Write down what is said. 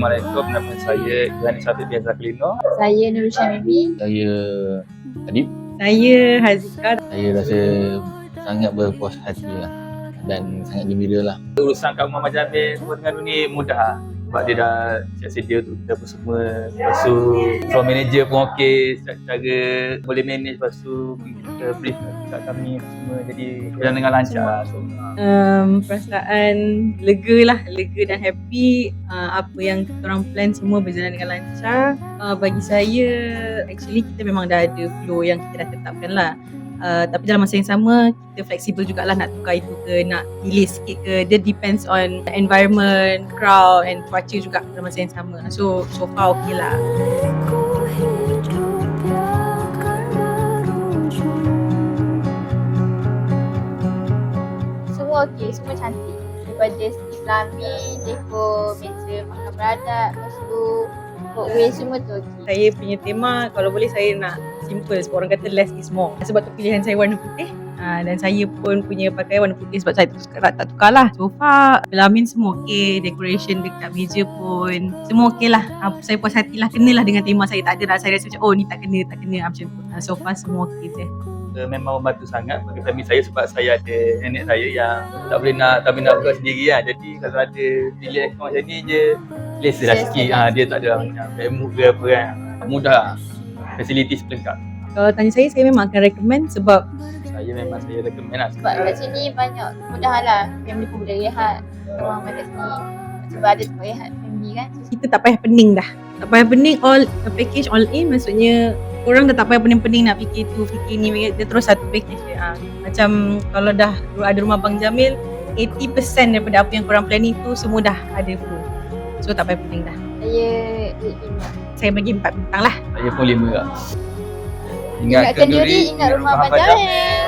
Assalamualaikum, nama saya Gani Syafiq bin Zaklino. Saya Nurul Syamibi. Saya Adib. Saya Hazika. Saya rasa sangat berpuas hati lah dan sangat gembira lah. Urusan Kak Muhammad Jamil dengan ni mudah sebab dia dah siap sedia untuk kita apa semua. Lepas tu floor manager pun okey, cara boleh manage, lepas tu kita brief kat kami semua, jadi jalan dengan lancar. Perasaan lega lah, lega dan happy. Apa yang kita orang plan semua berjalan dengan lancar. Bagi saya, actually kita memang dah ada flow yang kita dah tetapkan lah. Tapi dalam masa yang sama, kita fleksibel jugalah nak tukar itu ke, nak delay sikit ke. Dia depends on environment, crowd and cuaca juga dalam masa yang sama. So far okay lah. Semua okey, semua cantik. Daripada segi Islami, dekor meja makan beradat, lepas tu walkway semua tu okey. Saya punya tema, kalau boleh saya nak simple, sebab orang kata less is more. Sebab tu pilihan saya warna putih. Dan saya pun punya pakai warna putih sebab saya tak tukar lah. So far, pelamin semua okey, decoration dekat meja pun semua okey lah. Saya puas hati lah, kenalah dengan tema saya. Tak ada lah saya rasa macam, oh ni tak kena macam tu. So far semua okey je. Memang membantu sangat bagi family saya sebab saya ada nenek saya yang tak boleh nak buat sendiri lah. Jadi kalau ada bilik macam ni je, selesa lah sikit. Dia tak ada macam bemuk ke apa kan. Mudah, facilities pelengkap. Kalau tanya saya memang akan recommend sebab Saya recommend lah. Sebab kat sini banyak kemudahan lah. Family pun boleh rehat. Orang kat sini sebab ada tempat rehat family kan. kita tak payah pening dah. Tak payah pening, all package all in, maksudnya orang dah tak payah pening-pening nak fikir tu, fikir ni, dia terus satu package je. Macam kalau dah ada rumah Abang Jamil, 80% daripada apa yang korang planning tu semua dah ada full. So tak payah pening dah. Saya 8. Saya bagi 4 bintang lah. Saya pun 5 juga. Ingatkan diri, ingat rumah Abang Jamil.